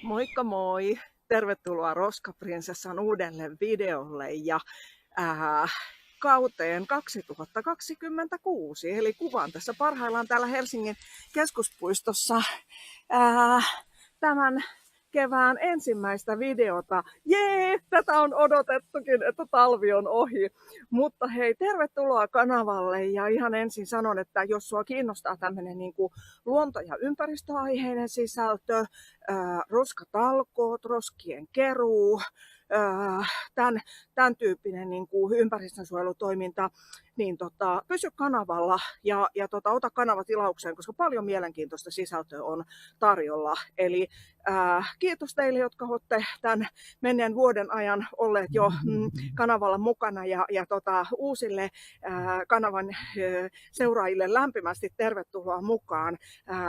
Moikka moi! Tervetuloa Roskaprinsessan uudelle videolle ja kauteen 2026. Eli kuvaan tässä parhaillaan täällä Helsingin keskuspuistossa tämän kevään ensimmäistä videota. Jee, tätä on odotettukin, että talvi on ohi. Mutta hei, tervetuloa kanavalle ja ihan ensin sanon, että jos sua kiinnostaa tämmöinen niin kuin luonto- ja ympäristöaiheinen sisältö, roskatalkoot, roskien keruu, tämän tyyppinen niin kuin ympäristönsuojelutoiminta, niin pysy kanavalla ja ota kanava tilaukseen, koska paljon mielenkiintoista sisältöä on tarjolla. Eli kiitos teille, jotka olette tämän menneen vuoden ajan olleet jo kanavalla mukana ja uusille kanavan seuraajille lämpimästi tervetuloa mukaan.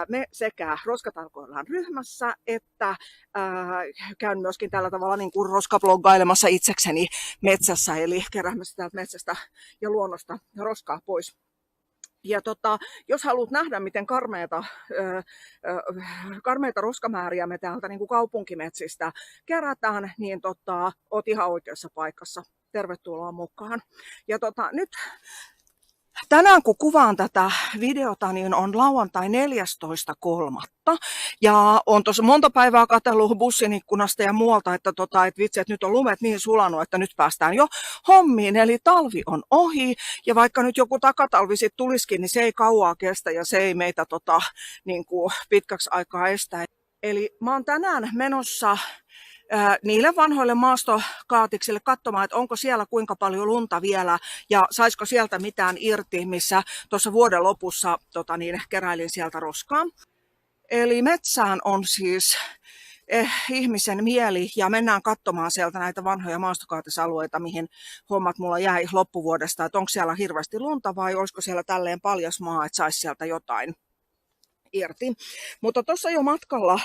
Me sekä roskatalkoillaan ryhmässä että käyn myöskin tällä tavalla niin kuin roskabloggailemassa itsekseni metsässä, eli keräämässä täältä metsästä ja luonnosta roskaa pois. Ja jos haluat nähdä, miten karmeita roskamääriä me täältä niin kuin kaupunkimetsistä kerätään, niin oot ihan oikeassa paikassa. Tervetuloa mukaan. Ja nyt tänään kun kuvaan tätä videota, niin on lauantai 14.3. Ja on tuossa monta päivää katsellut bussin ikkunasta ja muualta, että vitsi, että nyt on lumet niin sulanut, että nyt päästään jo hommiin. Eli talvi on ohi ja vaikka nyt joku takatalvi sitten tulisikin, niin se ei kauaa kestä ja se ei meitä niin kuin pitkäksi aikaa estä. Eli mä oon tänään menossa niille vanhoille maastokaatiksille katsomaan, että onko siellä kuinka paljon lunta vielä ja saisiko sieltä mitään irti, missä tuossa vuoden lopussa keräilin sieltä roskaa. Eli metsään on siis ihmisen mieli ja mennään katsomaan sieltä näitä vanhoja maastokaatisalueita, mihin hommat mulla jäi loppuvuodesta, että onko siellä hirveästi lunta vai olisiko siellä tälleen paljas maa, että saisi sieltä jotain irti. Mutta tuossa jo matkalla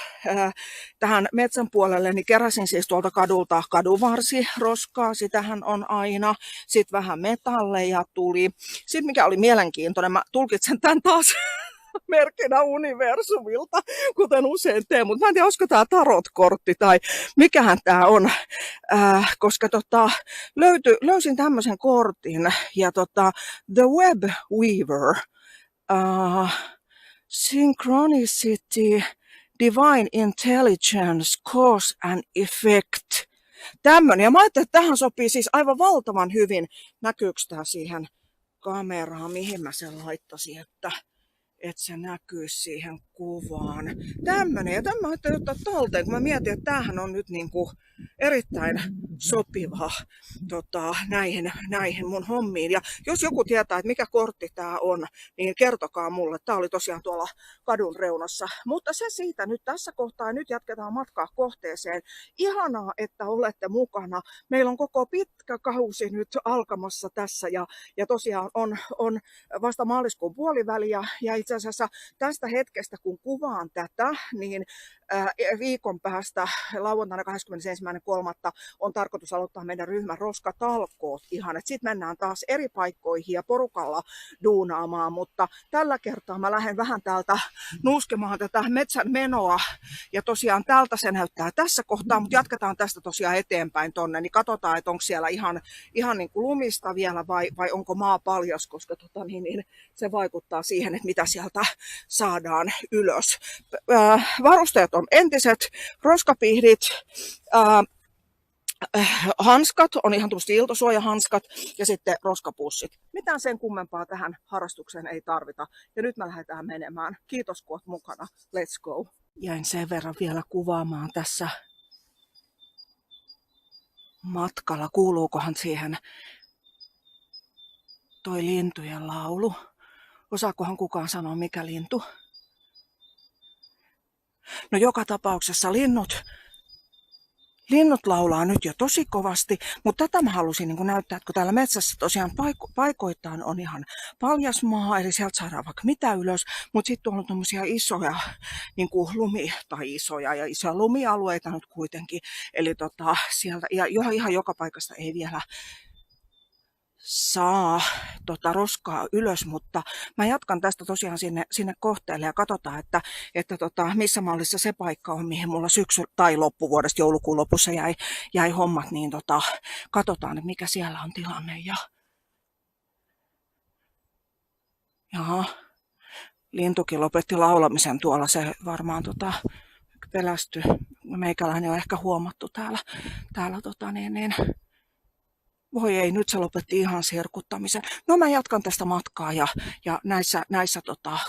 tähän metsän puolelle niin keräsin siis tuolta kadulta kadunvarsiroskaa, sitähän on aina. Sitten vähän metalleja tuli. Sitten mikä oli mielenkiintoinen, mä tulkitsen tämän taas merkkinä universumilta, kuten usein teen, mutta mä en tiedä, olisiko tämä tarot-kortti tai mikähän tämä on, koska löysin tämmöisen kortin ja The Web Weaver, Synchronicity, Divine Intelligence, Cause and Effect. Tämmöinen. Ja mä ajattelin, että tähän sopii siis aivan valtavan hyvin. Näkyykö tämä siihen kameraan, mihin mä sen laittaisin, että se näkyy siihen kuvaan. Tämmöinen. Ja tämä ajattelin ottaa talteen, kun mä mietin, että tämähän on nyt niinku erittäin sopiva näihin mun hommiin. Ja jos joku tietää, että mikä kortti tämä on, niin kertokaa mulle. Tämä oli tosiaan tuolla kadun reunassa. Mutta se siitä nyt tässä kohtaa. Ja nyt jatketaan matkaa kohteeseen. Ihanaa, että olette mukana. Meillä on koko pitkä kausi nyt alkamassa tässä. Ja tosiaan on vasta maaliskuun puoliväliä. Ja itse asiassa tästä hetkestä, kun kuvaan tätä, niin viikon päästä lauantaina 21.3. on tarkoitus aloittaa meidän ryhmän roskatalkoot ihan. Sitten mennään taas eri paikkoihin ja porukalla duunaamaan, mutta tällä kertaa mä lähden vähän täältä nuuskemaan tätä metsän menoa. Ja tosiaan tältä se näyttää tässä kohtaa, mutta jatketaan tästä tosiaan eteenpäin tonne, niin katsotaan, että onko siellä ihan niin kuin lumista vielä vai onko maa paljas, koska se vaikuttaa siihen, että mitä sieltä saadaan ylös. Varusteet on entiset, roskapihdit, hanskat, on ihan tuosta iltosuojahanskat ja sitten roskapussit. Mitään sen kummempaa tähän harrastukseen ei tarvita. Ja nyt me lähdetään menemään. Kiitos kun olet mukana. Let's go. Jäin sen verran vielä kuvaamaan tässä matkalla. Kuuluukohan siihen toi lintujen laulu? Osaakohan kukaan sanoa mikä lintu? No joka tapauksessa linnut laulaa nyt jo tosi kovasti, mutta tätä mä halusin niin näyttää, että kun täällä metsässä tosiaan paikoittain on ihan paljas maa, eli sieltä saadaan vaikka mitä ylös, mutta sitten on tommosia isoja niin kuin isoja lumialueita nyt kuitenkin, eli sieltä ja ihan joka paikasta ei vielä saa roskaa ylös, mutta mä jatkan tästä tosiaan sinne kohteelle ja katsotaan, että missä mallissa se paikka on, mihin mulla syksy tai loppuvuodesta joulukuun lopussa jäi hommat, niin katsotaan, että mikä siellä on tilanne. Jaha, lintukin lopetti laulamisen tuolla, se varmaan pelästyi. Meikäläinen on ehkä huomattu täällä voi ei, nyt se lopetti ihan sirkuttamisen. No mä jatkan tästä matkaa ja näissä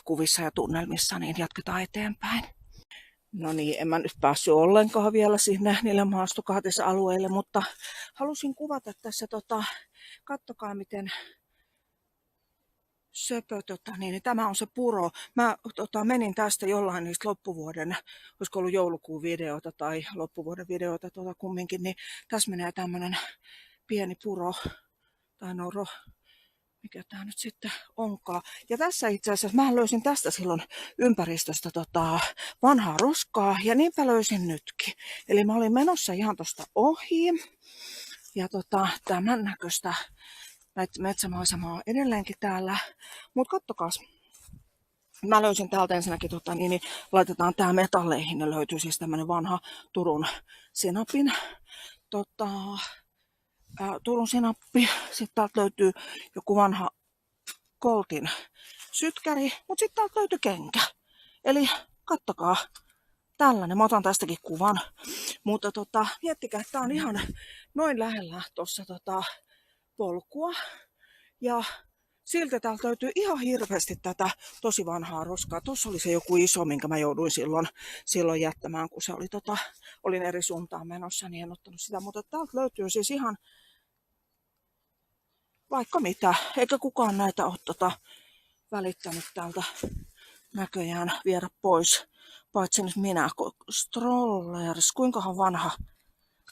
kuvissa ja tunnelmissa niin jatketaan eteenpäin. No niin, en mä nyt päässyt ollenkaan vielä sinne niille maastokahtisalueille, mutta halusin kuvata tässä, kattokaa miten söpö, niin tämä on se puro. Mä menin tästä jollain niistä loppuvuoden, olisiko ollut joulukuun videota tai loppuvuoden videota kumminkin, niin tässä menee tämmönen pieni puro tai noro, mikä tää nyt sitten onkaan. Ja tässä itse asiassa mä löysin tästä silloin ympäristöstä vanhaa roskaa ja niinpä löysin nytkin. Eli mä olin menossa ihan tosta ohi ja tämän näköistä metsämaisemaa edelleenkin täällä. Mut kattokaas. Mä löysin täältä ensinnäkin, niin laitetaan tää metalleihin. Ne löytyy siis tämmönen vanha Turun sinapin. Turun sinappi. Sitten täältä löytyy joku vanha Coltin sytkäri. Mut sitten täältä löytyy kenkä. Eli kattokaa. Tällainen. Mä otan tästäkin kuvan. Mutta miettikää, että tää on ihan noin lähellä tossa polkua. Ja siltä täältä löytyy ihan hirveästi tätä tosi vanhaa roskaa. Tuossa oli se joku iso, minkä mä jouduin silloin jättämään, kun se oli olin eri suuntaan menossa, niin en ottanut sitä. Mutta täältä löytyy siis ihan vaikka mitä. Eikä kukaan näitä ole välittänyt täältä näköjään viedä pois. Paitsi nyt minä. Strollers, kuinkahan vanha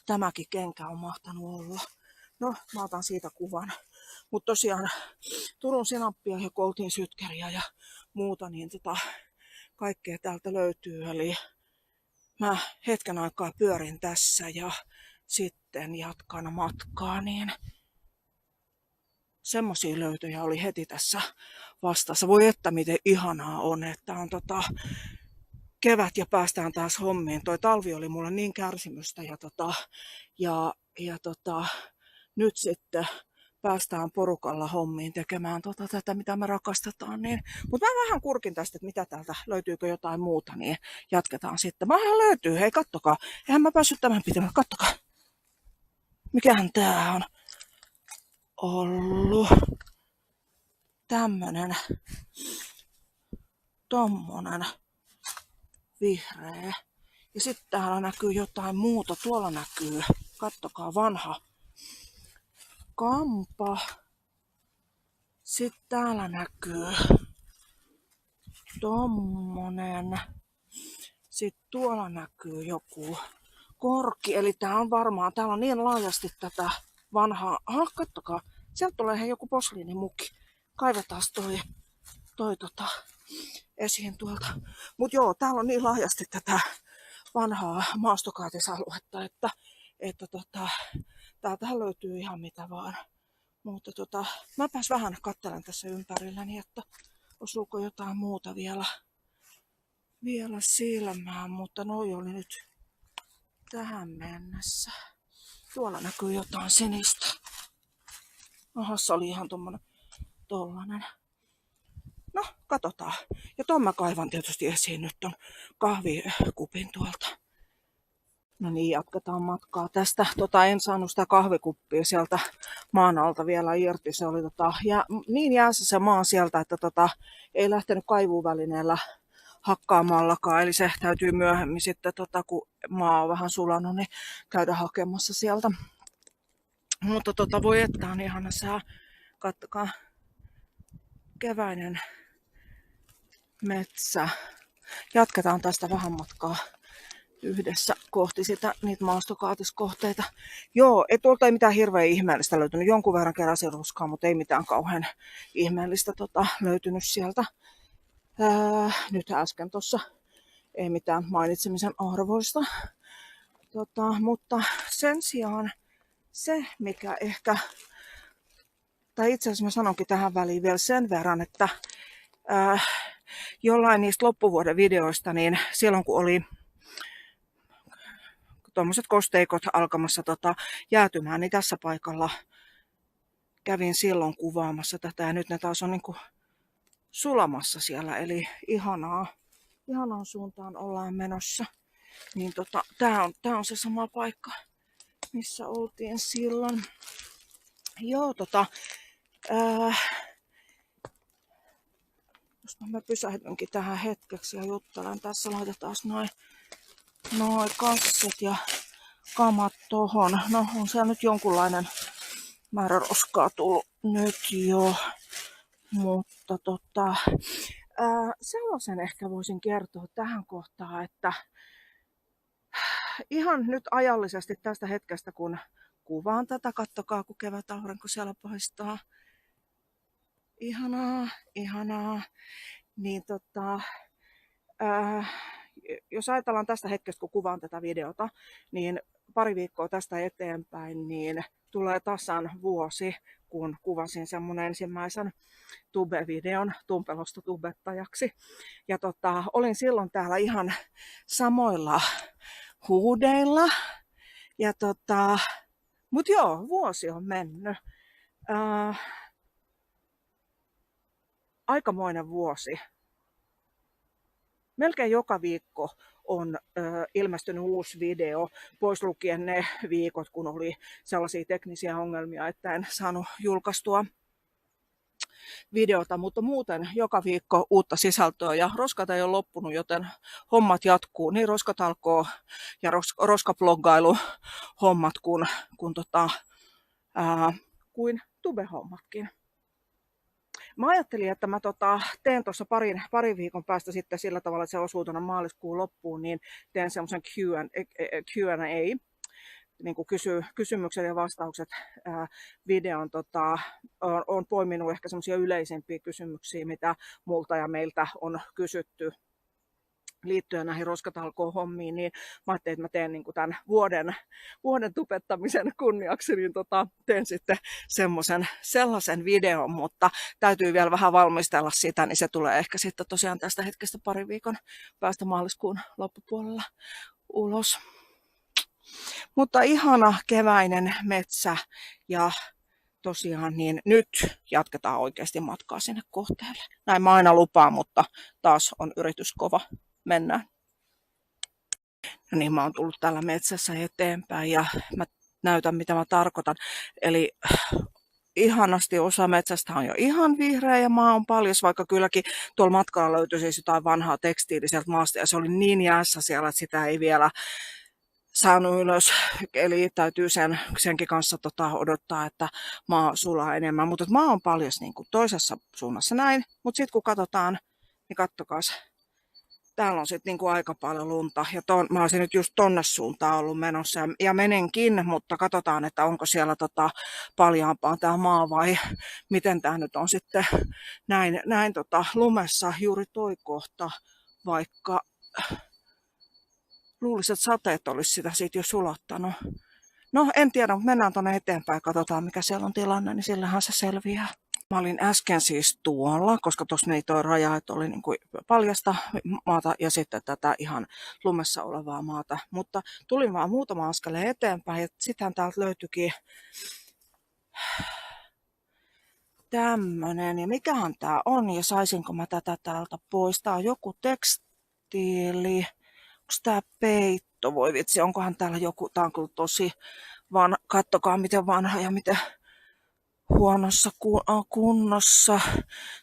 tämäkin kenkä on mahtanut olla. No, mä otan siitä kuvan. Mutta tosiaan Turun sinappia ja Coltin sytkäriä ja muuta, niin kaikkea täältä löytyy. Eli mä hetken aikaa pyörin tässä ja sitten jatkan matkaa, niin semmosia löytöjä oli heti tässä vastassa. Voi että miten ihanaa on, että on kevät ja päästään taas hommiin. Toi talvi oli mulle niin kärsimystä ja nyt sitten päästään porukalla hommiin tekemään tätä, mitä me rakastetaan. Niin. Mutta mä vähän kurkin tästä, että mitä täältä, löytyykö jotain muuta, niin jatketaan sitten. Vähän löytyy, hei kattokaa. Eihän mä päässyt tämän pitämään, kattokaa. Mikähän tää on ollut? Tämmönen, tommonen vihreä. Ja sitten täällä näkyy jotain muuta, tuolla näkyy, kattokaa, vanha kampa. Sitten täällä näkyy tommonen. Sitten tuolla näkyy joku korki. Eli tää on varmaan, täällä on niin laajasti tätä vanhaa. Kattokaa, sieltä tulee joku posliinimuki. Kaivetaan toi esiin tuolta. Mut joo, täällä on niin laajasti tätä vanhaa maastokaatisaluetta, että täältähän löytyy ihan mitä vaan. Mutta mäpäs vähän katselen tässä ympärilläni, että osuuko jotain muuta vielä silmään, mutta noi oli nyt tähän mennessä. Tuolla näkyy jotain sinistä. Aha, se oli ihan tollanen. No, katsotaan. Ja ton mä kaivan tietysti esiin nyt ton kahvikupin tuolta. No niin, jatketaan matkaa tästä. En saanut sitä kahvikuppia sieltä maan alta vielä irti. Se oli niin jäässä se maa sieltä, että ei lähtenyt kaivuvälineellä hakkaamallakaan. Eli se täytyy myöhemmin sitten, kun maa on vähän sulanut, niin käydä hakemassa sieltä. Mutta voi että on ihana sää. Kattokaa. Keväinen metsä. Jatketaan tästä vähän matkaa yhdessä kohti niitä maastokaatiskohteita. Joo, tuolta ei mitään hirveän ihmeellistä löytynyt. Jonkun verran keräsin ruskaa, mutta ei mitään kauhean ihmeellistä löytynyt sieltä. Nyt äsken tuossa ei mitään mainitsemisen arvoista. Mutta sen sijaan se, mikä ehkä itse asiassa mä sanonkin tähän väliin vielä sen verran, että jollain niistä loppuvuoden videoista, niin silloin kun oli tuommoiset kosteikot alkamassa jäätymään, niin tässä paikalla kävin silloin kuvaamassa tätä ja nyt ne taas on niin kuin sulamassa siellä, eli ihanaan suuntaan ollaan menossa. Niin tää on se sama paikka, missä oltiin silloin. Joo, jos mä pysähdynkin tähän hetkeksi ja juttelen. Tässä laitetaan noin kassit ja kamat tohon. No, on siellä nyt jonkunlainen määrä roskaa tullut nyt jo. Mutta sellaisen ehkä voisin kertoa tähän kohtaan, että ihan nyt ajallisesti tästä hetkestä, kun kuvaan tätä, kattokaa kun kevätaurinko siellä paistaa. Ihanaa. Niin jos ajatellaan tästä hetkestä, kun kuvaan tätä videota, niin pari viikkoa tästä eteenpäin, niin tulee tasan vuosi, kun kuvasin sen mun ensimmäisen tube-videon tumpelosta tubettajaksi. Ja olin silloin täällä ihan samoilla huudeilla. Ja mut joo, vuosi on mennyt. Aikamoinen vuosi. Melkein joka viikko on ilmestynyt uusi video, pois lukien ne viikot, kun oli sellaisia teknisiä ongelmia, että en saanut julkaistua videota, mutta muuten joka viikko uutta sisältöä ja roskat ei ole loppunut, joten hommat jatkuu, niin roskatalkoo ja roskabloggailu hommat kuin tube-hommatkin. Mä ajattelin, että mä teen tuossa parin viikon päästä sitten sillä tavalla, että se osuu tuonne maaliskuun loppuun, niin teen semmoisen Q&A, niin kuin kysymykset ja vastaukset videon. On poiminut ehkä semmoisia yleisempiä kysymyksiä, mitä multa ja meiltä on kysytty liittyen näihin roskatalkoo-hommiin, niin mä ajattelin, että mä teen niin kuin tämän vuoden tubettamisen kunniaksi, niin teen sitten sellaisen videon, mutta täytyy vielä vähän valmistella sitä, niin se tulee ehkä sitten tosiaan tästä hetkestä parin viikon päästä maaliskuun loppupuolella ulos. Mutta ihana keväinen metsä ja tosiaan niin nyt jatketaan oikeasti matkaa sinne kohteelle. Näin mä aina lupaan, mutta taas on yritys kova. Mennään. No niin, mä oon tullut täällä metsässä eteenpäin ja mä näytän mitä mä tarkoitan. Eli ihanasti osa metsästä on jo ihan vihreä ja maa on paljon, vaikka kylläkin tuolla matkalla löytyi siis jotain vanhaa tekstiiliseltä maasta ja se oli niin jäässä siellä, että sitä ei vielä saanut ylös. Eli täytyy senkin kanssa odottaa, että maa sulaa enemmän. Mutta maa on paljon niin kuin toisessa suunnassa näin, mutta sitten kun katsotaan, niin kattokaas. Täällä on sitten niinku aika paljon lunta ja mä olisin nyt just tonne suuntaan ollut menossa ja menenkin, mutta katsotaan, että onko siellä paljaampaa tämä maa vai miten tämä nyt on sitten näin lumessa juuri toi kohta, vaikka luulisin, että sateet olisi sitä siitä jo sulattanut. No en tiedä, mutta mennään tonne eteenpäin ja katsotaan mikä siellä on tilanne, niin sillähän se selviää. Mä olin äsken siis tuolla, koska tuossa meni toi raja, että oli niin kuin paljasta maata ja sitten tätä ihan lumessa olevaa maata. Mutta tulin vaan muutama askeleen eteenpäin ja sitten täältä löytyikin tämmönen. Ja mikähän tää on ja saisinko mä tätä täältä pois? Tää on joku tekstiili. Onko tää peitto? Voi vitsi, onkohan täällä joku? Tää on kyllä tosi kattokaa miten vanha ja miten huonossa kunnossa.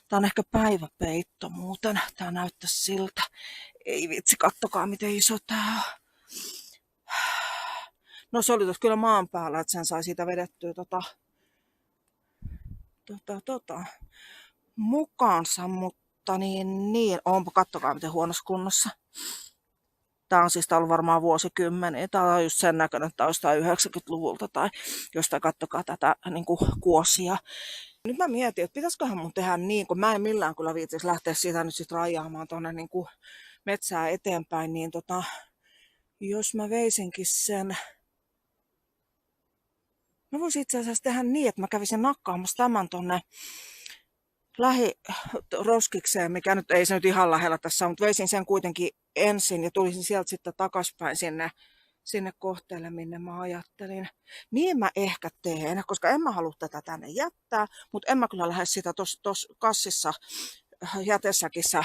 Tää on ehkä päiväpeitto muuten. Tää näyttäisi siltä. Ei vitsi, kattokaa miten iso tää on. No se oli tossa kyllä maan päällä, että sen sai siitä vedettyä mukaansa, mutta niin, onpa kattokaa miten huonossa kunnossa. Tää on siis ollut varmaan vuosikymmeniä. Tää on just sen näköinen, että on jostain 90-luvulta tai jostain kattokaa tätä niin kuin kuosia. Nyt mä mietin, että pitäisiköhän mun tehdä niin, kun mä en millään kyllä viitsisi lähteä siitä nyt sit rajaamaan tonne niin kuin metsää eteenpäin, niin jos mä veisinkin sen Mä voisin itse asiassa tehdä niin, että mä kävisin nakkaamassa tämän tonne lähiroskikseen, mikä nyt ei se nyt ihan lähellä tässä on, mutta veisin sen kuitenkin ensin ja tulisin sieltä sitten takaspäin sinne kohteelle, minne mä ajattelin. Niin mä ehkä teen, koska en mä halua tätä tänne jättää, mutta en mä kyllä lähde sitä tuossa kassissa jätesäkissä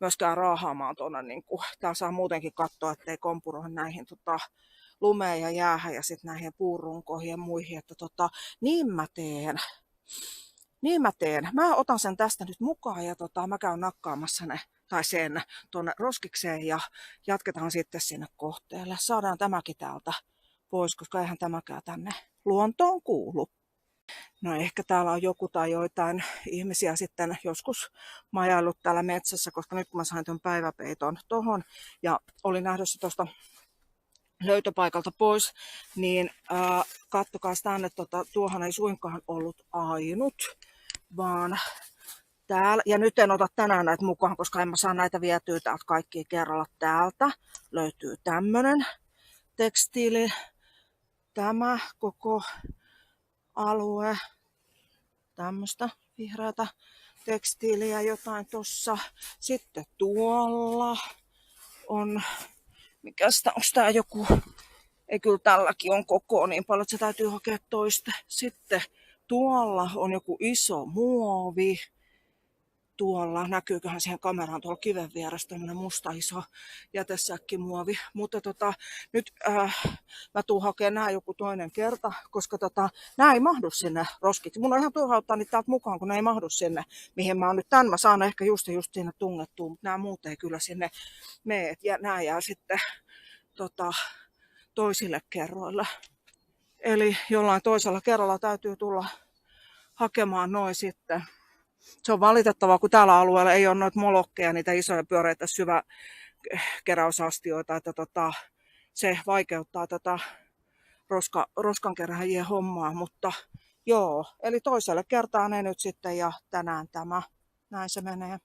myöskään raahaamaan tuonne. Niin tää saa muutenkin katsoa, ettei kompuroida näihin lumeen ja jäähän ja sitten näihin puurunkoihin ja muihin. Että niin mä teen. Niin mä teen. Mä otan sen tästä nyt mukaan ja mä käyn nakkaamassa sen tuonne roskikseen ja jatketaan sitten sinne kohteelle. Saadaan tämäkin täältä pois, koska eihän tämäkään tänne luontoon kuulu. No ehkä täällä on joku tai joitain ihmisiä sitten joskus majaillut täällä metsässä, koska nyt kun mä sain tuon päiväpeiton tohon ja olin lähdössä tuosta löytöpaikalta pois, niin kattokaa tänne, tuohon ei suinkaan ollut ainut, vaan täällä, ja nyt en ota tänään näitä mukaan, koska en mä saa näitä vietyä täältä kaikkia kerralla. Täältä löytyy tämmönen tekstiili, tämä koko alue, tämmöistä vihreätä tekstiiliä jotain tossa. Sitten tuolla on, onko tää joku, ei kyllä tälläkin on koko niin paljon, että se täytyy hakea toista. Sitten tuolla on joku iso muovi. Tuolla, näkyyköhän siihen kameraan tuolla kiven vieressä tämmönen musta iso jätesäkkimuovi. Mutta nyt mä tuun hakemaan nää joku toinen kerta, koska nää ei mahdu sinne roskiksi. Mun on ihan turha ottaa niitä täältä mukaan, kun ne ei mahdu sinne, mihin mä oon nyt tän. Mä saan ehkä just siinä tungettua, mutta nämä muut ei kyllä sinne mene. Ja nää jää sitten toisille kerroille. Eli jollain toisella kerralla täytyy tulla hakemaan noin sitten. Se on valitettavaa, kun täällä alueella ei ole noita molokkeja, niitä isoja pyöreitä syväkeräysastioita, että se vaikeuttaa tätä roskankeräjien hommaa, mutta joo, eli toiselle kertaa ne nyt sitten ja tänään tämä, näin se menee.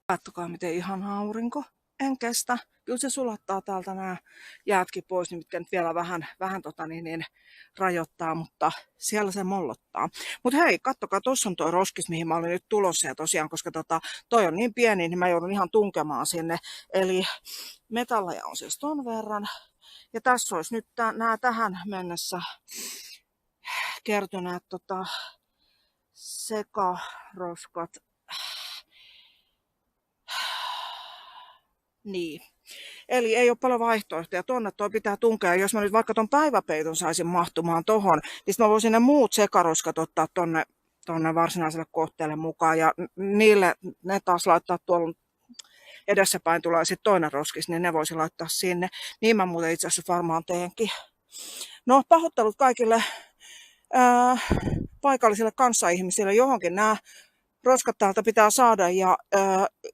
Katsokaa miten ihana aurinko, en kestä. Kyllä se sulattaa täältä nämä jäätkin pois, niin mitkä nyt vielä vähän rajoittaa, mutta siellä se mollottaa. Mutta hei, kattokaa, tuossa on tuo roskis, mihin mä olin nyt tulossa ja tosiaan, koska toi on niin pieni, niin mä joudun ihan tunkemaan sinne. Eli metalleja on siis ton verran. Ja tässä olisi nyt nämä tähän mennessä kertyneet sekaroskat. Niin. Eli ei ole paljon vaihtoehtoja. Tuonne toi pitää tunkea. Jos mä nyt vaikka ton päiväpeiton saisin mahtumaan tohon, niin mä voisin ne muut sekaroskat ottaa tonne varsinaiselle kohteelle mukaan. Ja ne taas laittaa tuolla edessäpäin tulee sitten toinen roskis, niin ne voisin laittaa sinne. Niin mä muuten itse asiassa varmaan teenkin. No, pahoittelut kaikille paikallisille kanssaihmisille. Johonkin nämä roskat täältä pitää saada ja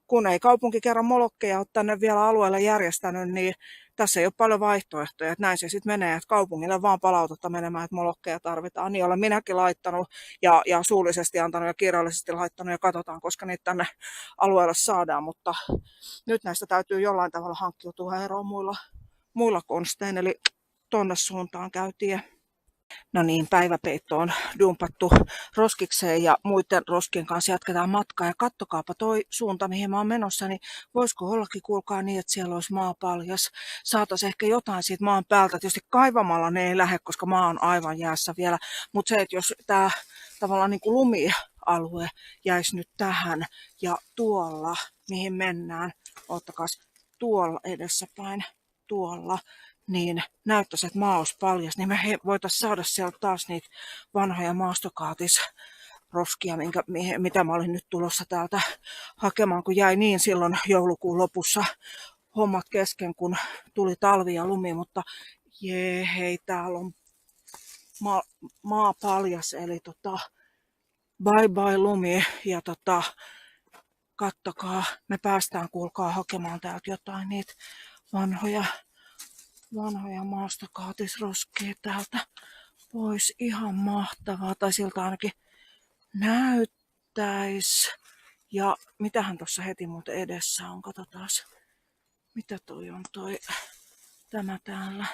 kun ei kaupunki kerran molokkeja ole tänne vielä alueelle järjestänyt, niin tässä ei ole paljon vaihtoehtoja. Että näin se sitten menee, että kaupungille vaan palautetta menemään, että molokkeja tarvitaan. Niin olen minäkin laittanut ja suullisesti antanut ja kirjallisesti laittanut ja katsotaan, koska niitä tänne alueelle saadaan. Mutta nyt näistä täytyy jollain tavalla hankkiutua eroon muilla konstein, eli tonne suuntaan käytiin. No niin, päiväpeitto on dumpattu roskikseen ja muiden roskien kanssa jatketaan matkaa. Ja kattokaapa toi suunta, mihin mä oon menossa, niin voisiko ollakin, kuulkaa niin, että siellä olisi maa paljas. Saataisiin ehkä jotain siitä maan päältä. Tietysti kaivamalla ne ei lähde, koska maa on aivan jäässä vielä. Mutta se, että jos tää tavallaan niin kuin lumialue jäisi nyt tähän ja tuolla, mihin mennään, ottakas tuolla edessäpäin, tuolla, niin näyttäisi, että maa olisi paljas, niin me voitaisiin saada sieltä taas niitä vanhoja maastokaatisroskia, mitä mä olin nyt tulossa täältä hakemaan, kun jäi niin silloin joulukuun lopussa hommat kesken, kun tuli talvi ja lumi, mutta hei, täällä on maa paljas, eli bye bye lumi, ja kattokaa, me päästään kuulkaa hakemaan täältä jotain niitä vanhoja maastokaatisroskia täältä pois. Ihan mahtavaa, tai siltä ainakin näyttäisi. Ja mitähän tuossa heti muuten edessä on, katsotaan. Mitä toi on tämä täällä?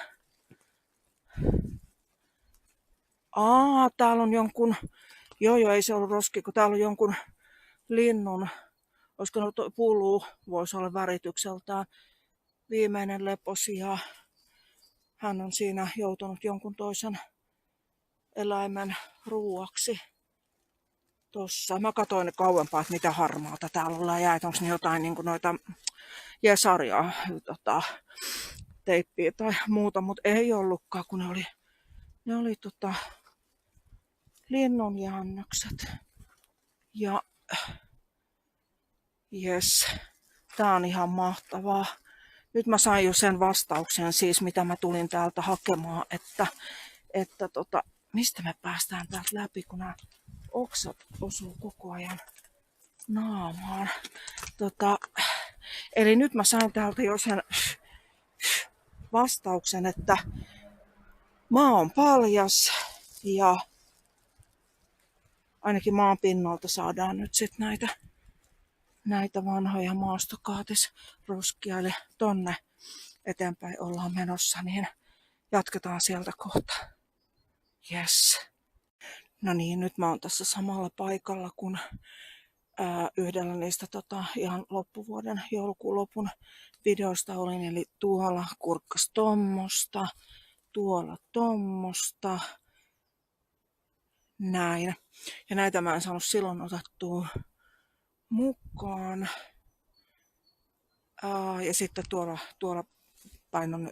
Täällä on jonkun, joo, ei se ollut roski, kun täällä on jonkun linnun, olisiko pulu, voisi olla väritykseltään, viimeinen leposi ja hän on siinä joutunut jonkun toisen eläimen ruuaksi. Tossa. Mä katsoin kauempaa, että mitä harmaata täällä ollaan ja onko ne jotain niin kuin noita jesaria, teippiä tai muuta, mutta ei ollutkaan, kun ne oli linnunjäännökset. Ja jes, tää on ihan mahtavaa. Nyt mä sain jo sen vastauksen siis, mitä mä tulin täältä hakemaan, että mistä me päästään täältä läpi, kun nämä oksat osuu koko ajan naamaan. Eli nyt mä sain täältä jo sen vastauksen, että maa on paljas ja ainakin maan pinnalta saadaan nyt sitten näitä vanhoja maastokaatisroskia, eli tonne eteenpäin ollaan menossa, niin jatketaan sieltä kohta. Yes. No niin, nyt mä oon tässä samalla paikalla, kun yhdellä niistä ihan loppuvuoden joulukuun lopun videoista olin, eli tuolla kurkkas tommosta, tuolla tommosta, näin. Ja näitä mä en saanut silloin otettua mukaan. Ja sitten tuolla päin on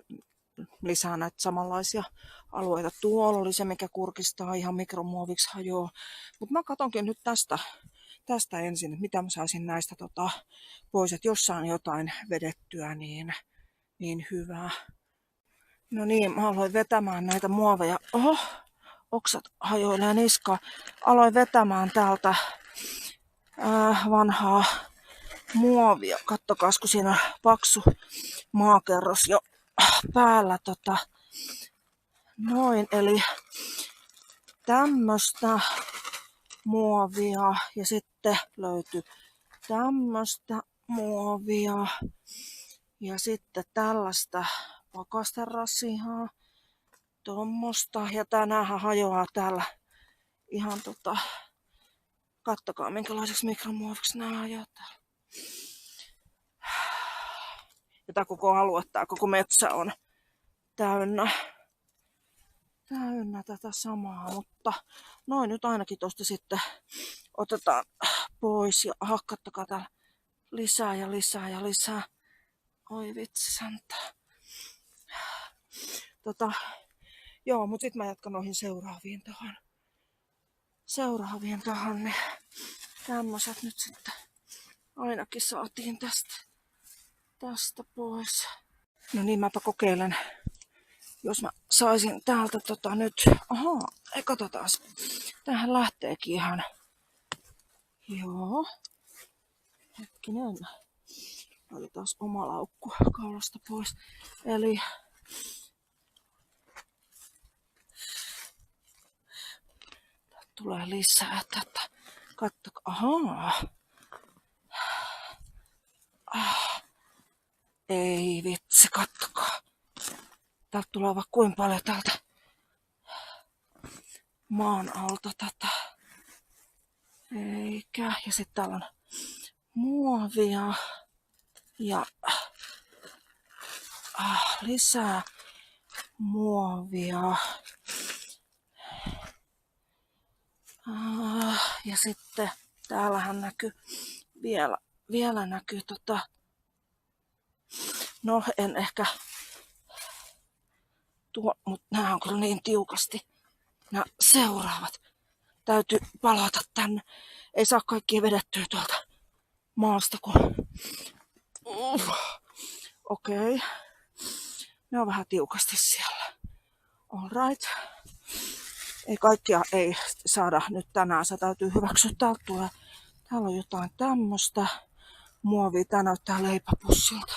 lisää näitä samanlaisia alueita. Tuolla oli se, mikä kurkistaa ihan mikromuoviksi hajoaa. Mutta mä katonkin nyt tästä ensin, että mitä mä saisin näistä pois, että jos saan jotain vedettyä, niin hyvä. No niin, mä aloin vetämään näitä muoveja. Oho, oksat hajoilee niskaan. Aloin vetämään täältä vanhaa muovia. Kattokaas, kun siinä on paksu maakerros jo päällä. Noin, eli tämmöstä muovia ja sitten löytyi tämmöstä muovia ja sitten tällaista pakasterasiaa, tommosta ja tänäänhän hajoaa täällä ihan kattokaa minkälaiseksi mikromuoviksi nämä hajoaa täällä. Ja tää koko alue, tää koko metsä on täynnä tätä samaa, mutta noin nyt ainakin tosta sitten otetaan pois ja kattokaa täällä lisää ja lisää ja lisää. Oi vitsi sentään. Joo, mut sit mä jatkan noihin seuraaviin tähän, niin tämmöset nyt sitten ainakin saatiin tästä pois. No niin, mäpä kokeilen, jos mä saisin täältä nyt, katsotaan, tämähän lähteekin ihan, joo, hetkinen, laitetaan oma laukku kaulasta pois, eli tulee lisää tätä, katsokaa, ei vitsi, katsokaa. Täältä tulee vaikka kuinka paljon täältä maan alta tätä. Eikä. Ja sitten täällä on muovia ja lisää muovia. Ja sitten täällähän näkyy vielä näkyy no en ehkä mutta nämä on kyllä niin tiukasti. Nämä seuraavat. Täytyy palata tänne. Ei saa kaikkia vedettyä tuolta maasta, kun okei. Ne on vähän tiukasti siellä. Alright. Ei kaikkia ei saada nyt tänään. Se täytyy hyväksyä. Täällä on jotain tämmöstä muovia. Tää näyttää leipäpussilta.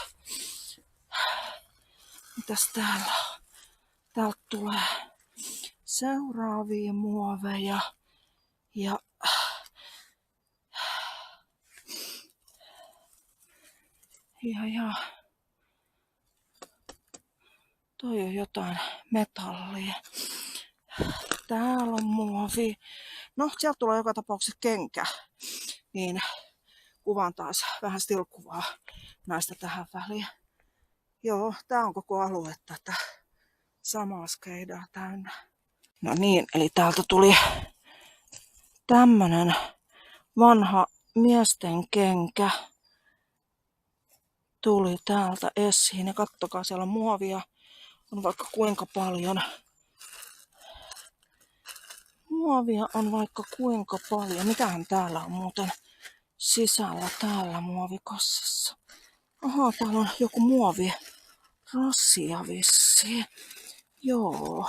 Mitäs täällä on? Täältä tulee seuraavia muoveja ja toi on jotain metallia. täällä on muovi. No, sieltä tulee joka tapauksessa kenkä. Niin kuvan taas vähän stilkuvaa näistä tähän väliin. Joo, tää on koko alue tätä samaa skeidaa täynnä. No niin, eli täältä tuli tämmönen vanha miesten kenkä. Tuli täältä esiin ja kattokaa, siellä on muovia. On vaikka kuinka paljon. Muovia on vaikka kuinka paljon. Mitähän täällä on muuten sisällä täällä muovikassissa? Aha, täällä on joku muovirasia vissiin. Joo.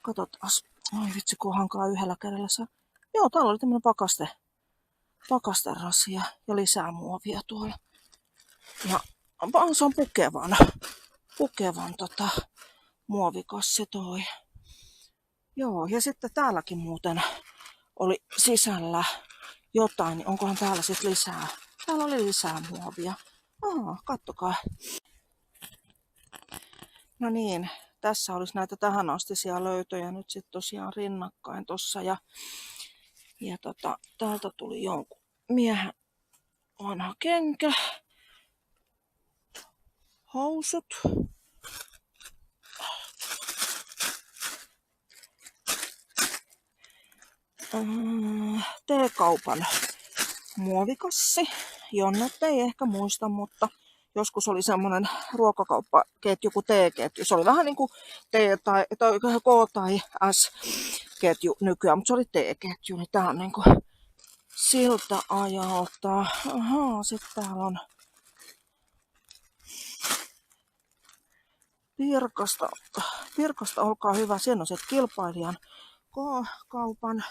Katsotaas. Ai vitsi, kun hankaa yhdellä kädellä saa. Joo, täällä oli tämmönen pakasterasia ja lisää muovia tuolla. Ja se on pukevan muovikassi toi. Joo, ja sitten täälläkin muuten oli sisällä jotain, niin onkohan täällä sitten lisää? Täällä oli lisää muovia. Kattokaa. No niin, tässä olisi näitä tähänastisia löytöjä nyt sitten tosiaan rinnakkain tossa. Ja täältä tuli jonkun miehen vanha kenkä. Housut. T-kaupan muovikassi. Jonnet ei ehkä muista, mutta joskus oli semmoinen ruokakauppaketju kuin T-ketju. Se oli vähän niin kuin K tai S-ketju nykyään, mutta se oli T-ketju. Niin tää on niin kuin siltä ajalta. Ahaa, sitten täällä on Pirkasta, olkaa hyvä. Siinä on se kilpailijan K-kaupan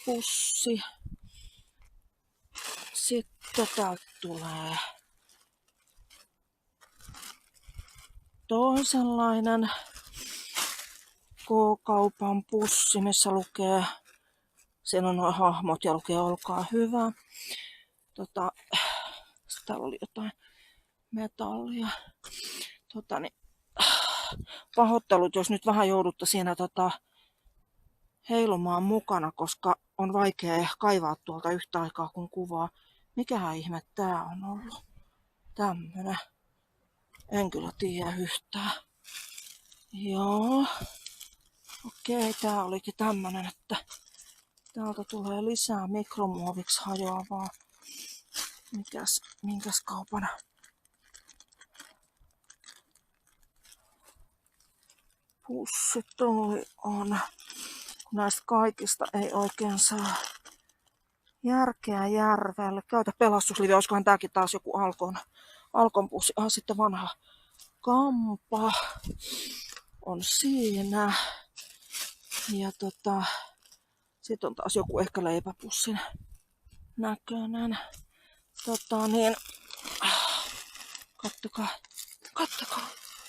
pussi. Sitten täältä tulee toisenlainen K-kaupan pussi, missä lukee, siinä on nuo hahmot ja lukee olkaa hyvä. Täällä oli jotain metallia. Pahoittelut, jos nyt vähän joudutte siinä heilumaan mukana, koska on vaikea kaivaa tuolta yhtä aikaa kun kuvaa. Mikähän ihme tää on ollut? Tämmönen. En kyllä tiedä yhtään. Joo. Okei, tää olikin tämmönen, että täältä tulee lisää mikromuoviksi hajoavaa. Minkäs kaupan? Pussi toi on. Näistä kaikista ei oikein saa järkeä järvelle. Käytä pelastuslivi, olisikohan tääkin taas joku Alkon pussi. Sitten vanha kampa on siinä. Ja sitten on taas joku ehkä leipäpussin näköinen. Kattokaa.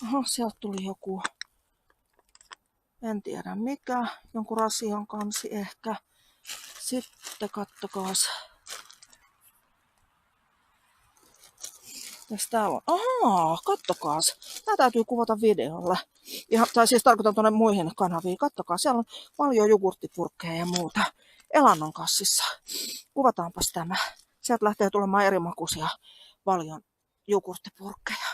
Aha, sieltä tuli joku. En tiedä mikä, jonkun rasian kansi ehkä. Sitten kattokaas. Mitäs täällä on? Ahaa, kattokaas. Tää täytyy kuvata videolla. Tai siis tarkoitan tuonne muihin kanaviin. Kattokaa, siellä on paljon jogurttipurkkeja ja muuta elannon kassissa. Kuvataanpas tämä. Sieltä lähtee tulemaan erimakuisia paljon jogurttipurkkeja.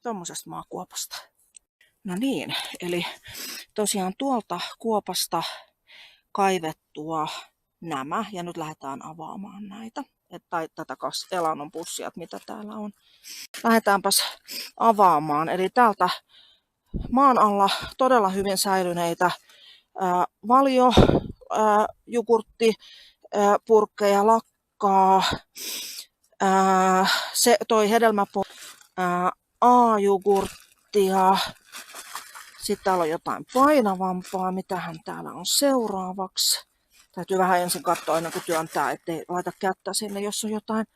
Tommosesta maakuopasta. No niin, eli tosiaan tuolta kuopasta kaivettua nämä, ja nyt lähdetään avaamaan näitä, tai tätä elannon pussia, mitä täällä on. Lähdetäänpäs avaamaan, eli täältä maan alla todella hyvin säilyneitä jogurttipurkkeja, lakkaa, toi A-jogurttia. Sitten täällä on jotain painavampaa. Mitähän täällä on seuraavaksi? Täytyy vähän ensin katsoa ennen kuin työntää, ettei laita kättä sinne, jos on jotain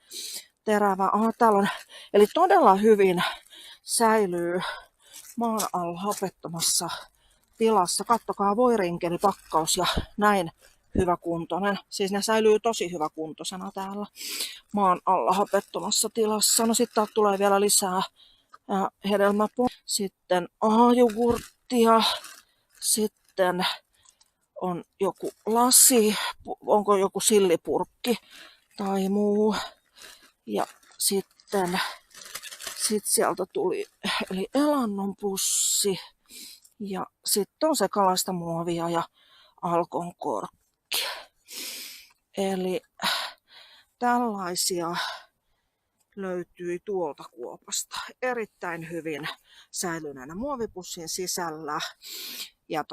terävää. Täällä on, eli todella hyvin säilyy maan alla hapettomassa tilassa. Kattokaa voirinkelipakkaus ja näin hyväkuntoinen. Siis ne säilyy tosi hyväkuntoisena täällä maan alla hapettomassa tilassa. No sitten täältä tulee vielä lisää hedelmäpohjaa. Sitten jogurttia. Sitten on joku lasi, onko joku sillipurkki tai muu. Ja sitten sieltä tuli eli elannon pussi. Ja sitten on sekalaista muovia ja Alkon korkki. Eli tällaisia löytyi tuolta kuopasta. Erittäin hyvin säilyneenä muovipussin sisällä ja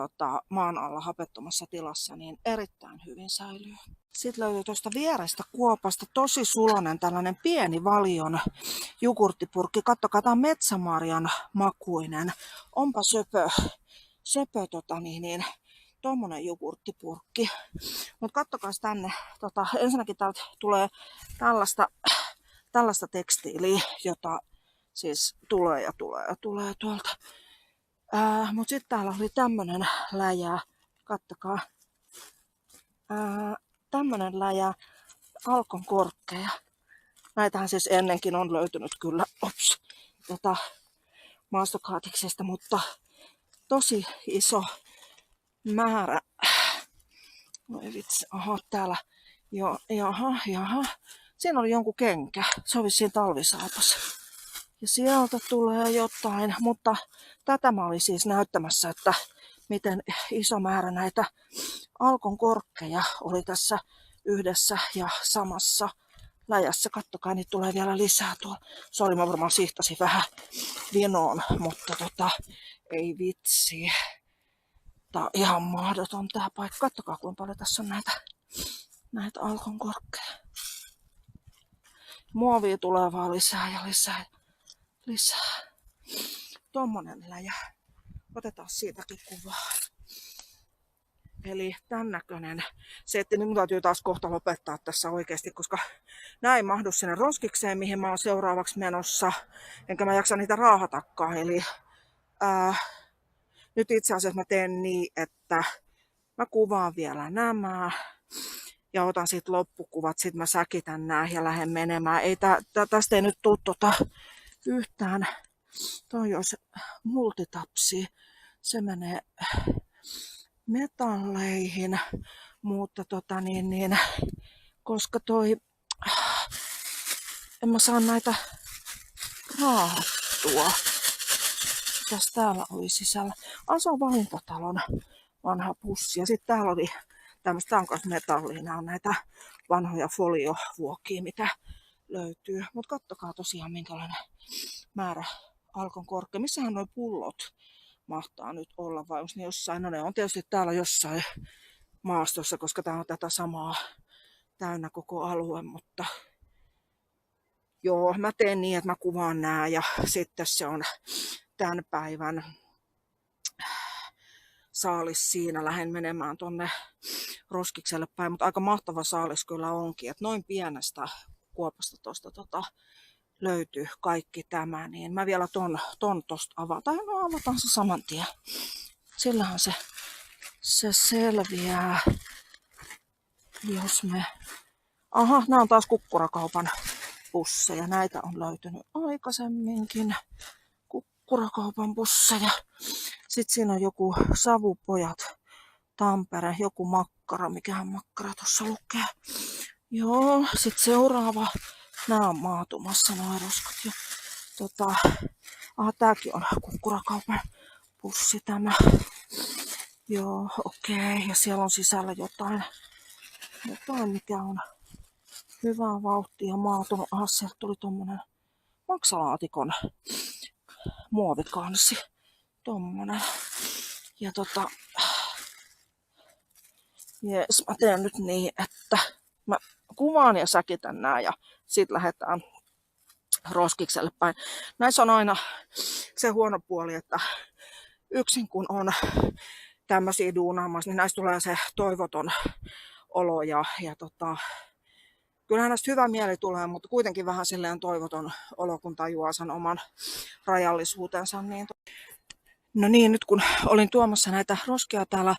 maan alla hapettomassa tilassa, niin erittäin hyvin säilyy. Sitten löytyy tuosta vierestä kuopasta tosi sulonen tällainen pieni Valion jogurttipurkki. Kattokaa, tämä on metsämarjan makuinen. Onpa söpö tommonen jogurttipurkki. Mutta kattokaa tänne, ensinnäkin täältä tulee tällaista tekstiiliä, jota siis tulee tuolta. Mutta sitten täällä oli tämmönen läjä, kattokaa. Tämmönen läjä Alkon korkkeja. Näitähän siis ennenkin on löytynyt kyllä maastokaatiksesta, mutta tosi iso määrä. Voi vitsi, täällä. Jaha. Siinä oli jonkun kenkä. Se on vissiin talvisaapas. Ja sieltä tulee jotain, mutta tätä mä olin siis näyttämässä, että miten iso määrä näitä Alkon korkkeja oli tässä yhdessä ja samassa läjässä. Kattokaa, niitä tulee vielä lisää tuolla. Sori, mä varmaan sihtasin vähän vinoon, mutta ei vitsi. Tää on ihan mahdoton tää paikka. Kattokaa, kuinka paljon tässä on näitä Alkon korkkeja. Muovia tulee vaan lisää ja lisää. Tommonen läjä. Otetaan siitäkin kuvaa. Eli tämän näköinen setti. Nyt mun täytyy taas kohta lopettaa tässä oikeasti, koska näin mahdu sinne roskikseen, mihin mä oon seuraavaksi menossa. Enkä mä jaksa niitä raahatakaan. Eli nyt itse asiassa mä teen niin, että mä kuvaan vielä nämä. Ja otan sitten loppukuvat, sitten mä säkitän nää ja lähden menemään. Tästä ei nyt tule yhtään. Toi olisi multitapsi. Se menee metalleihin, mutta koska en mä saa näitä raahattua. Mitäs täällä oli sisällä? Se on Valintatalon vanha pussi. Ja sitten täällä oli tämmöistä, tää on kanssa metallia. Nämä on näitä vanhoja foliovuokia, mitä löytyy. Mutta kattokaa tosiaan minkälainen määrä Alkon korkea. Missähän nuo pullot mahtaa nyt olla, vai onko ne jossain? No ne on tietysti täällä jossain maastossa, koska tää on tätä samaa täynnä koko alue, mutta joo, mä teen niin, että mä kuvaan nää ja sitten se on tämän päivän saalis siinä. Lähden menemään tonne roskikselle päin, mutta aika mahtava saalis kyllä onkin, että noin pienestä kuopasta tosta löytyy kaikki tämä, niin mä vielä ton tosta avataan. No avataan se saman tien. Sillähän se selviää, jos me... Aha, nämä on taas kukkurakaupan pusseja. Näitä on löytynyt aikaisemminkin. Kukkurakaupan pusseja. Sitten siinä on joku Savupojat Tampere, joku makkara. Mikähän makkara tuossa lukee. Joo, sitten seuraava. Nämä on maatumassa nuo roskat. Tääkin on kukkurakaupan pussi tämä. Joo, okei. Ja siellä on sisällä jotain mikä on hyvää vauhtia maatunut. Sieltä tuli tommonen maksalaatikon muovikansi. Tommonen. Ja jees, mä teen nyt niin, että mä kuvaan ja säkitän nää ja sit lähdetään roskikselle päin. Näissä on aina se huono puoli, että yksin kun on tämmöisiä duunaamassa, niin näistä tulee se toivoton olo ja kyllähän näistä hyvä mieli tulee, mutta kuitenkin vähän silleen toivoton olo, kun tajuaa sen oman rajallisuutensa. No niin, nyt kun olin tuomassa näitä roskia täällä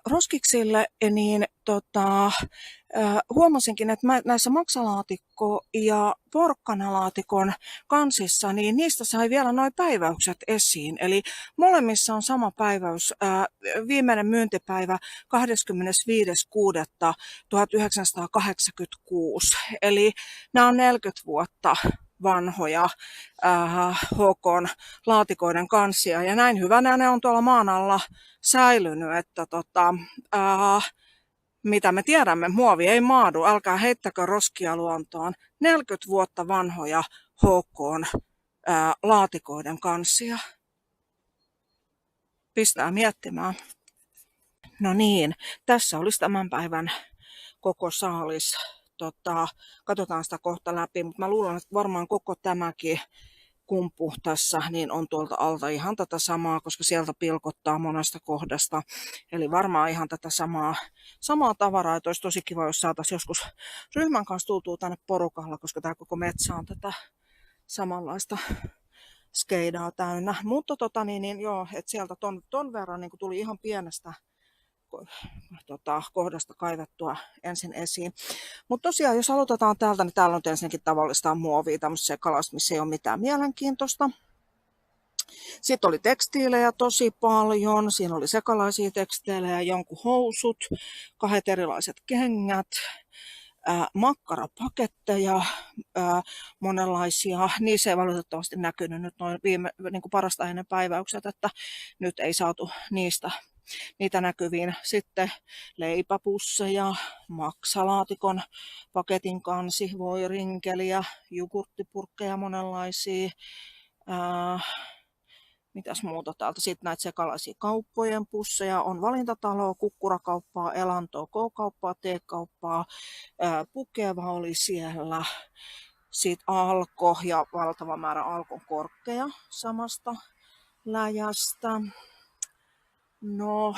roskiksille, niin huomasinkin, että näissä maksalaatikko- ja porkkanalaatikon kansissa, niin niistä sai vielä nuo päiväykset esiin. Eli molemmissa on sama päiväys, viimeinen myyntipäivä 25.6.1986. Eli nämä on 40 vuotta vanhoja HK:n laatikoiden kansia. Ja näin hyvänä ne on tuolla maan alla säilynyt, että mitä me tiedämme, muovi ei maadu, älkää heittäkö roskia luontoon. 40 vuotta vanhoja HK:n laatikoiden kansia. Pistää miettimään. No niin, tässä olisi tämän päivän koko saalis. Katsotaan sitä kohta läpi, mutta mä luulen, että varmaan koko tämäkin kumpu tässä niin on tuolta alta ihan tätä samaa, koska sieltä pilkottaa monesta kohdasta. Eli varmaan ihan tätä samaa tavaraa, että olisi tosi kiva, jos saataisiin joskus ryhmän kanssa tultua tänne porukalla, koska tämä koko metsä on tätä samanlaista skeidaa täynnä. Mutta joo, että sieltä ton verran niin tuli ihan pienestä kohdasta kaivettua ensin esiin. Mutta tosiaan, jos aloitetaan täältä, niin täällä on ensinnäkin tavallista muovia, tämmöistä sekalasta, missä ei ole mitään mielenkiintoista. Sitten oli tekstiilejä tosi paljon, siinä oli sekalaisia tekstiilejä, jonkun housut, 2 erilaiset kengät, makkarapaketteja, monenlaisia. Niissä ei valitettavasti näkynyt nyt noin niin kuin parasta ennen päiväykset, että nyt ei saatu niitä näkyviin. Sitten leipäpusseja, maksalaatikon paketin kansi, voirinkeliä, jogurttipurkkeja monenlaisia. Mitäs muuta täältä? Sitten näitä sekalaisia kauppojen pusseja. On valintataloa, kukkurakauppaa, elantoa, K-kauppaa, T-kauppaa. Pukeva oli siellä. Sitten Alko ja valtava määrä Alkon korkkeja samasta läjästä. No,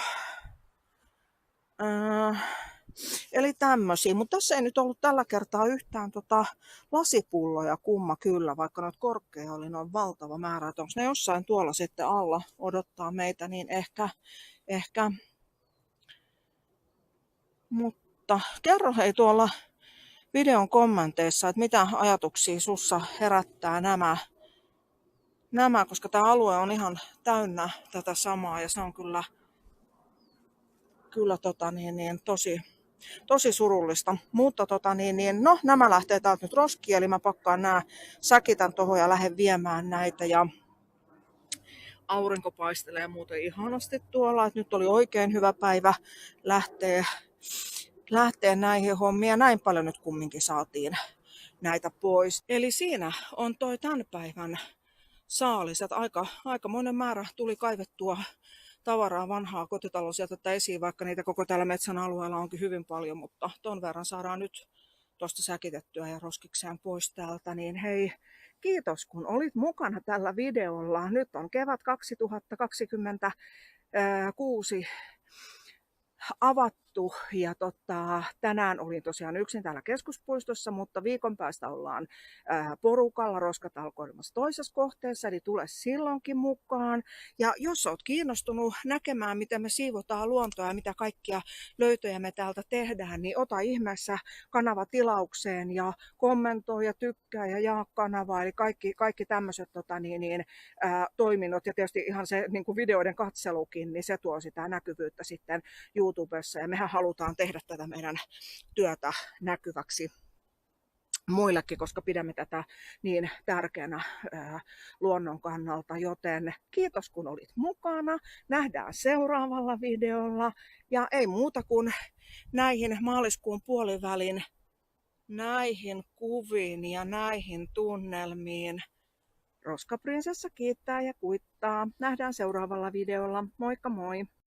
eli tämmöisiä, mutta tässä ei nyt ollut tällä kertaa yhtään lasipulloja, kumma kyllä, vaikka noita korkkeja oli noin valtava määrä, että onko ne jossain tuolla sitten alla odottaa meitä, niin ehkä. Mutta kerro hei tuolla videon kommenteissa, että mitä ajatuksia sussa herättää nämä, koska tämä alue on ihan täynnä tätä samaa ja se on kyllä tosi surullista. Mutta no, nämä lähtee täältä nyt roskiin, eli mä pakkaan nämä säkitän tuohon ja lähden viemään näitä. Ja aurinko paistelee muuten ihanasti tuolla, että nyt oli oikein hyvä päivä lähteä näihin hommiin. Ja näin paljon nyt kumminkin saatiin näitä pois. Eli siinä on toi tämän päivän saalis, että aika monen määrä tuli kaivettua tavaraa, vanhaa kotitalousjätettä esiin, vaikka niitä koko täällä metsän alueella onkin hyvin paljon, mutta ton verran saadaan nyt tuosta säkitettyä ja roskikseen pois täältä, niin hei, kiitos kun olit mukana tällä videolla. Nyt on kevät 2026 avattu ja tänään olin tosiaan yksin täällä keskuspuistossa, mutta viikon päästä ollaan porukalla roskatalkoilemassa toisessa kohteessa, eli tule silloinkin mukaan. Ja jos olet kiinnostunut näkemään, miten me siivotaan luontoa ja mitä kaikkia löytöjä me täältä tehdään, niin ota ihmeessä kanava tilaukseen ja kommentoi ja tykkää ja jaa kanavaa, eli kaikki tämmöiset toiminnot ja tietysti ihan se niin kuin videoiden katselukin, niin se tuo sitä näkyvyyttä sitten YouTubessa ja mehän halutaan tehdä tätä meidän työtä näkyväksi muillekin, koska pidämme tätä niin tärkeänä luonnon kannalta, joten kiitos kun olit mukana, nähdään seuraavalla videolla ja ei muuta kuin näihin maaliskuun puolivälin näihin kuviin ja näihin tunnelmiin. Roskaprinsessa kiittää ja kuittaa. Nähdään seuraavalla videolla. Moikka moi!